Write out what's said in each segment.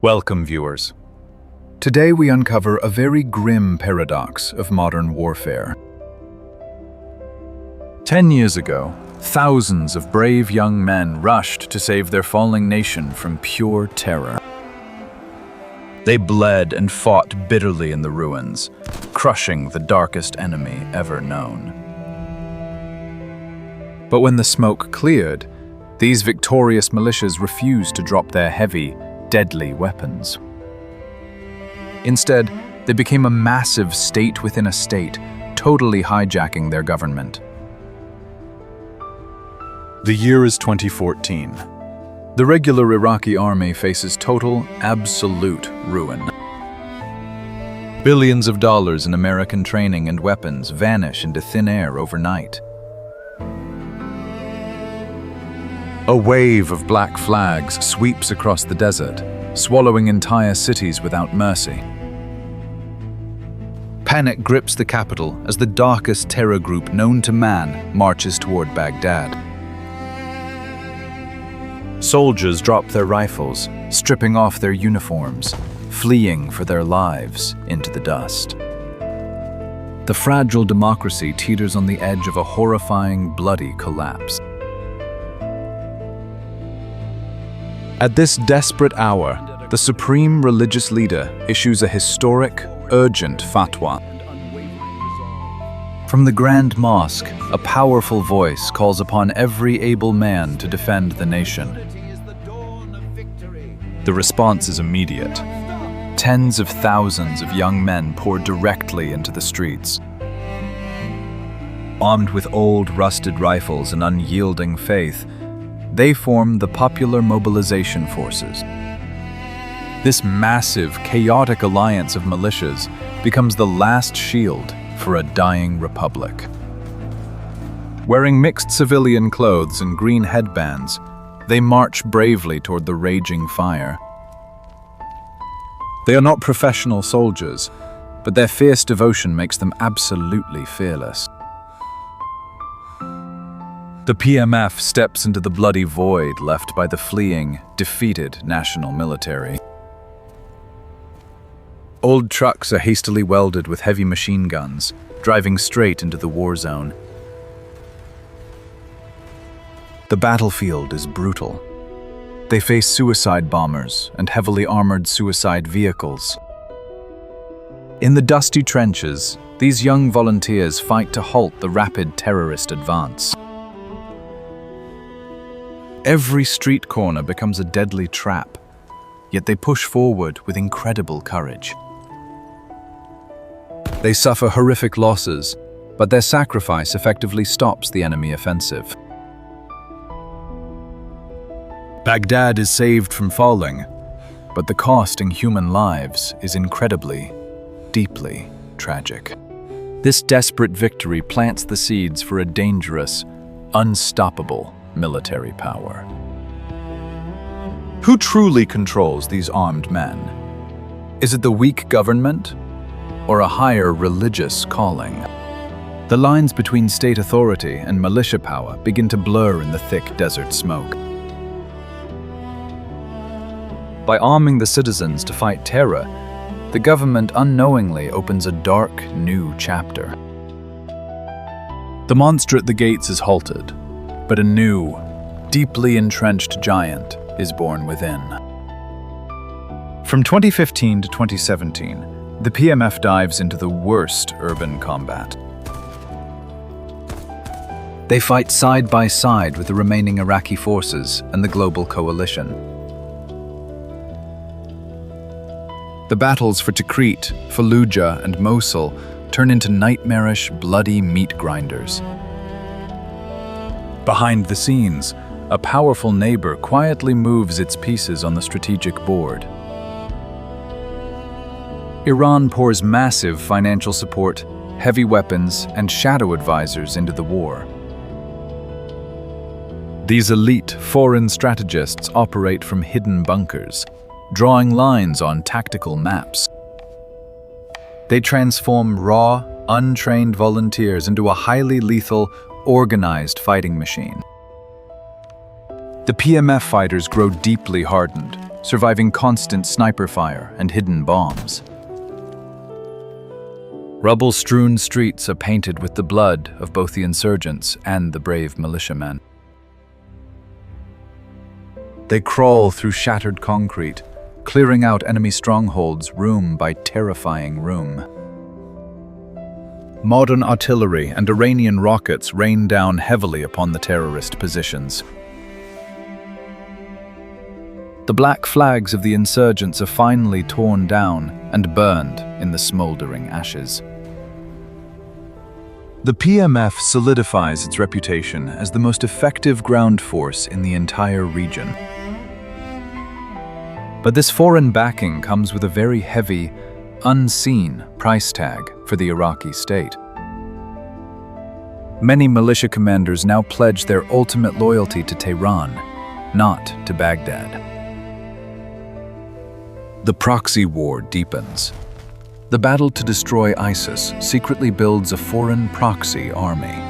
Welcome, viewers. Today we uncover a very grim paradox of modern warfare. 10 years ago, thousands of brave young men rushed to save their falling nation from pure terror. They bled and fought bitterly in the ruins, crushing the darkest enemy ever known. But when the smoke cleared, these victorious militias refused to drop their heavy, deadly weapons. Instead, they became a massive state within a state, totally hijacking their government. The year is 2014. The regular Iraqi army faces total, absolute ruin. Billions of dollars in American training and weapons vanish into thin air overnight. A wave of black flags sweeps across the desert, swallowing entire cities without mercy. Panic grips the capital as the darkest terror group known to man marches toward Baghdad. Soldiers drop their rifles, stripping off their uniforms, fleeing for their lives into the dust. The fragile democracy teeters on the edge of a horrifying, bloody collapse. At this desperate hour, the supreme religious leader issues a historic, urgent fatwa. From the Grand Mosque, a powerful voice calls upon every able man to defend the nation. The response is immediate. Tens of thousands of young men pour directly into the streets. Armed with old, rusted rifles and unyielding faith, they form the Popular Mobilization Forces. This massive, chaotic alliance of militias becomes the last shield for a dying republic. Wearing mixed civilian clothes and green headbands, they march bravely toward the raging fire. They are not professional soldiers, but their fierce devotion makes them absolutely fearless. The PMF steps into the bloody void left by the fleeing, defeated national military. Old trucks are hastily welded with heavy machine guns, driving straight into the war zone. The battlefield is brutal. They face suicide bombers and heavily armored suicide vehicles. In the dusty trenches, these young volunteers fight to halt the rapid terrorist advance. Every street corner becomes a deadly trap, yet they push forward with incredible courage. They suffer horrific losses, but their sacrifice effectively stops the enemy offensive. Baghdad is saved from falling, but the cost in human lives is incredibly, deeply tragic. This desperate victory plants the seeds for a dangerous, unstoppable military power. Who truly controls these armed men? Is it the weak government or a higher religious calling? The lines between state authority and militia power begin to blur in the thick desert smoke. By arming the citizens to fight terror, the government unknowingly opens a dark, new chapter. The monster at the gates is halted, but a new, deeply entrenched giant is born within. From 2015 to 2017, the PMF dives into the worst urban combat. They fight side by side with the remaining Iraqi forces and the global coalition. The battles for Tikrit, Fallujah, and Mosul turn into nightmarish, bloody meat grinders. Behind the scenes, a powerful neighbor quietly moves its pieces on the strategic board. Iran pours massive financial support, heavy weapons, and shadow advisors into the war. These elite foreign strategists operate from hidden bunkers, drawing lines on tactical maps. They transform raw, untrained volunteers into a highly lethal, organized fighting machine. The PMF fighters grow deeply hardened, surviving constant sniper fire and hidden bombs. Rubble-strewn streets are painted with the blood of both the insurgents and the brave militiamen. They crawl through shattered concrete, clearing out enemy strongholds room by terrifying room. Modern artillery and Iranian rockets rain down heavily upon the terrorist positions. The black flags of the insurgents are finally torn down and burned in the smoldering ashes. The PMF solidifies its reputation as the most effective ground force in the entire region. But this foreign backing comes with a very heavy, unseen price tag for the Iraqi state. Many militia commanders now pledge their ultimate loyalty to Tehran, not to Baghdad. The proxy war deepens. The battle to destroy ISIS secretly builds a foreign proxy army.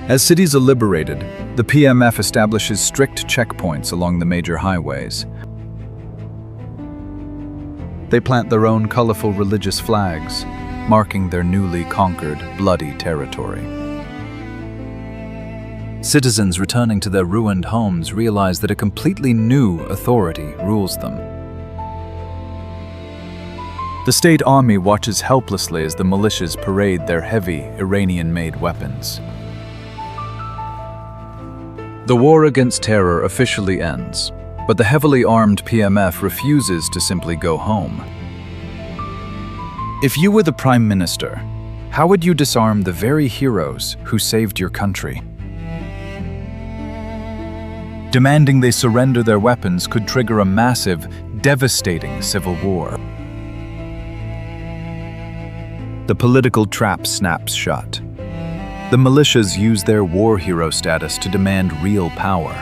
As cities are liberated, the PMF establishes strict checkpoints along the major highways. They plant their own colorful religious flags, marking their newly conquered, bloody territory. Citizens returning to their ruined homes realize that a completely new authority rules them. The state army watches helplessly as the militias parade their heavy, Iranian-made weapons. The war against terror officially ends, but the heavily armed PMF refuses to simply go home. If you were the Prime Minister, how would you disarm the very heroes who saved your country? Demanding they surrender their weapons could trigger a massive, devastating civil war. The political trap snaps shut. The militias use their war hero status to demand real power.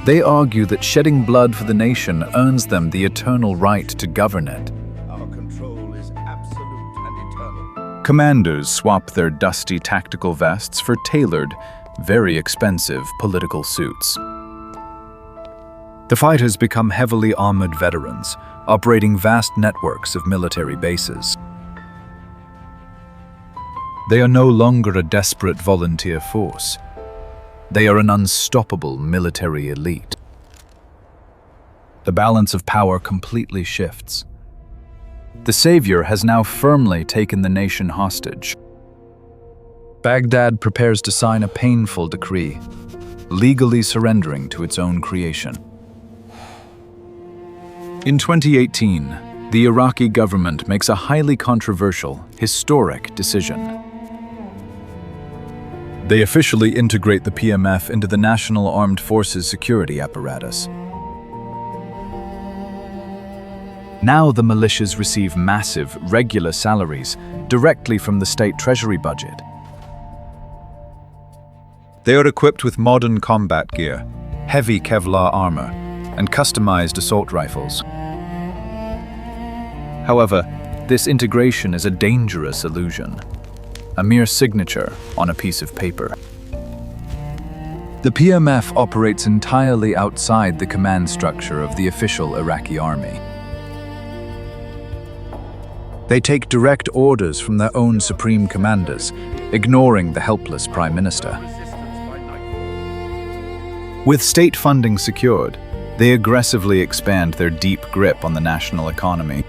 They argue that shedding blood for the nation earns them the eternal right to govern it. Our control is absolute and eternal. Commanders swap their dusty tactical vests for tailored, very expensive political suits. The fighters become heavily armored veterans, operating vast networks of military bases. They are no longer a desperate volunteer force. They are an unstoppable military elite. The balance of power completely shifts. The savior has now firmly taken the nation hostage. Baghdad prepares to sign a painful decree, legally surrendering to its own creation. In 2018, the Iraqi government makes a highly controversial, historic decision. They officially integrate the PMF into the National Armed Forces security apparatus. Now the militias receive massive, regular salaries directly from the state treasury budget. They are equipped with modern combat gear, heavy Kevlar armor, and customized assault rifles. However, this integration is a dangerous illusion. A mere signature on a piece of paper. The PMF operates entirely outside the command structure of the official Iraqi army. They take direct orders from their own supreme commanders, ignoring the helpless prime minister. With state funding secured, they aggressively expand their deep grip on the national economy.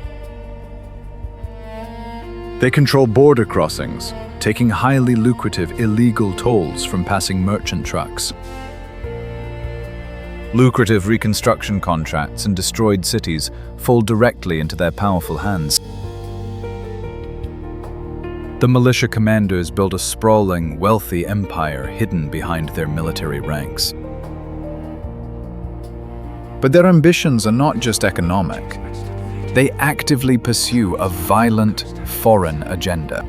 They control border crossings, taking highly lucrative illegal tolls from passing merchant trucks. Lucrative reconstruction contracts in destroyed cities fall directly into their powerful hands. The militia commanders build a sprawling, wealthy empire hidden behind their military ranks. But their ambitions are not just economic. They actively pursue a violent, foreign agenda.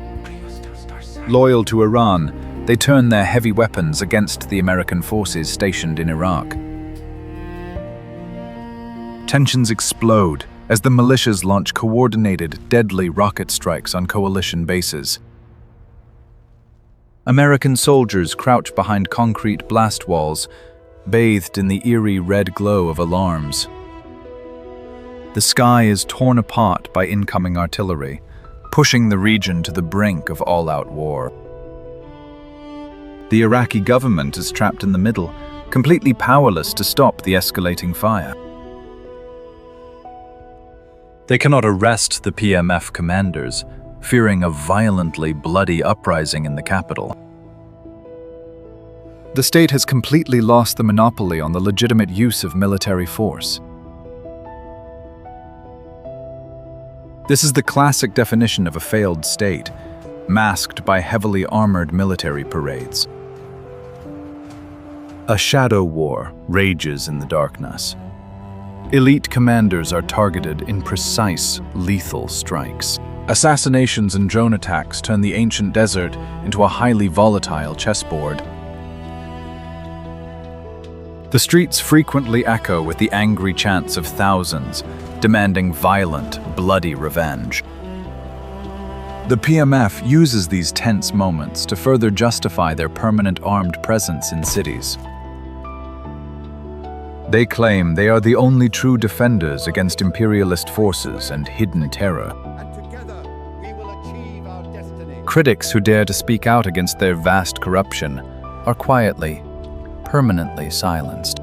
Loyal to Iran, they turn their heavy weapons against the American forces stationed in Iraq. Tensions explode as the militias launch coordinated, deadly rocket strikes on coalition bases. American soldiers crouch behind concrete blast walls, bathed in the eerie red glow of alarms. The sky is torn apart by incoming artillery, pushing the region to the brink of all-out war. The Iraqi government is trapped in the middle, completely powerless to stop the escalating fire. They cannot arrest the PMF commanders, fearing a violently bloody uprising in the capital. The state has completely lost the monopoly on the legitimate use of military force. This is the classic definition of a failed state, masked by heavily armored military parades. A shadow war rages in the darkness. Elite commanders are targeted in precise, lethal strikes. Assassinations and drone attacks turn the ancient desert into a highly volatile chessboard. The streets frequently echo with the angry chants of thousands, demanding violent, bloody revenge. The PMF uses these tense moments to further justify their permanent armed presence in cities. They claim they are the only true defenders against imperialist forces and hidden terror. Critics who dare to speak out against their vast corruption are quietly, permanently silenced.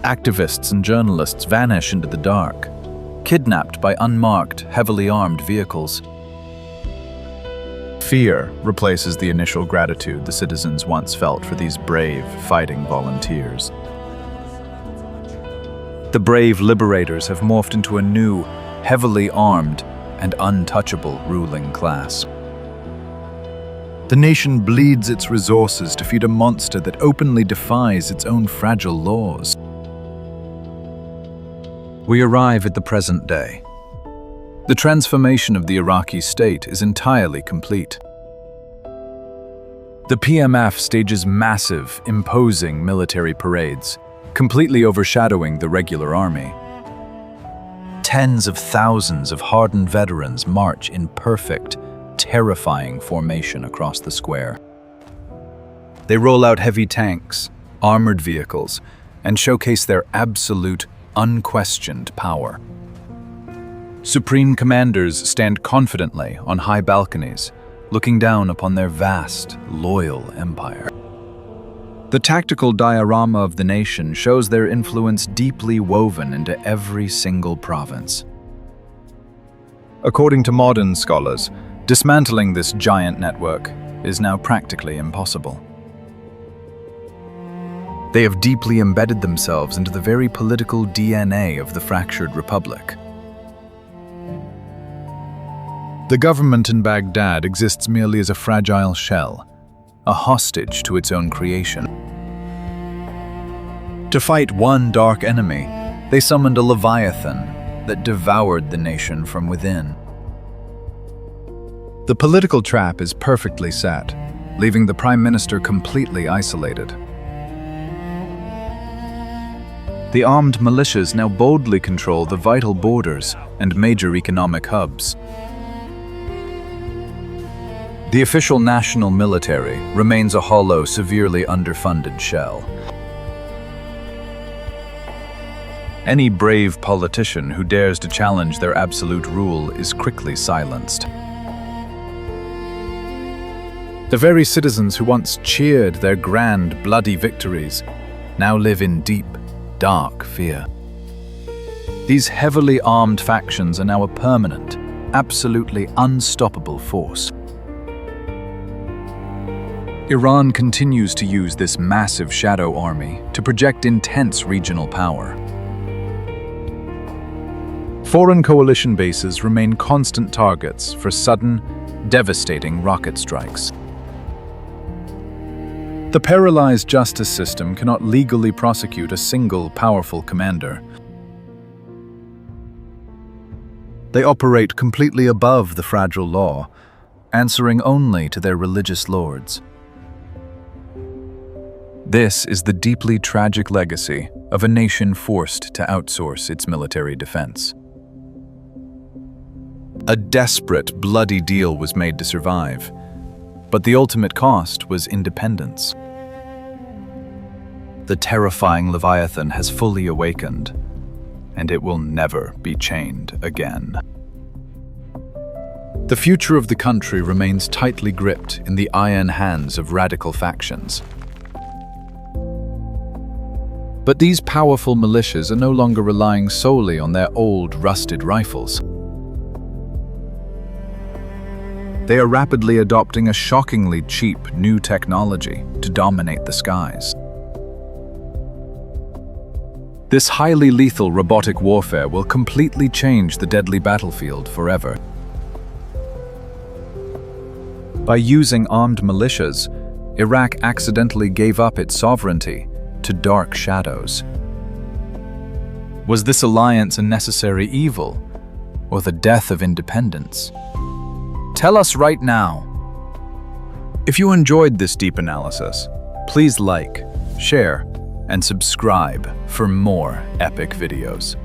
Activists and journalists vanish into the dark, kidnapped by unmarked, heavily armed vehicles. Fear replaces the initial gratitude the citizens once felt for these brave, fighting volunteers. The brave liberators have morphed into a new, heavily armed, and untouchable ruling class. The nation bleeds its resources to feed a monster that openly defies its own fragile laws. We arrive at the present day. The transformation of the Iraqi state is entirely complete. The PMF stages massive, imposing military parades, completely overshadowing the regular army. Tens of thousands of hardened veterans march in perfect, terrifying formation across the square. They roll out heavy tanks, armored vehicles, and showcase their absolute, unquestioned power. Supreme commanders stand confidently on high balconies, looking down upon their vast, loyal empire. The tactical diorama of the nation shows their influence deeply woven into every single province. According to modern scholars, dismantling this giant network is now practically impossible. They have deeply embedded themselves into the very political DNA of the fractured republic. The government in Baghdad exists merely as a fragile shell, a hostage to its own creation. To fight one dark enemy, they summoned a Leviathan that devoured the nation from within. The political trap is perfectly set, leaving the Prime Minister completely isolated. The armed militias now boldly control the vital borders and major economic hubs. The official national military remains a hollow, severely underfunded shell. Any brave politician who dares to challenge their absolute rule is quickly silenced. The very citizens who once cheered their grand, bloody victories now live in deep, dark fear. These heavily armed factions are now a permanent, absolutely unstoppable force. Iran continues to use this massive shadow army to project intense regional power. Foreign coalition bases remain constant targets for sudden, devastating rocket strikes. The paralyzed justice system cannot legally prosecute a single powerful commander. They operate completely above the fragile law, answering only to their religious lords. This is the deeply tragic legacy of a nation forced to outsource its military defense. A desperate, bloody deal was made to survive, but the ultimate cost was independence. The terrifying Leviathan has fully awakened, and it will never be chained again. The future of the country remains tightly gripped in the iron hands of radical factions. But these powerful militias are no longer relying solely on their old, rusted rifles. They are rapidly adopting a shockingly cheap new technology to dominate the skies. This highly lethal robotic warfare will completely change the deadly battlefield forever. By using armed militias, Iraq accidentally gave up its sovereignty to dark shadows. Was this alliance a necessary evil, or the death of independence? Tell us right now. If you enjoyed this deep analysis, please like, share, and subscribe for more epic videos.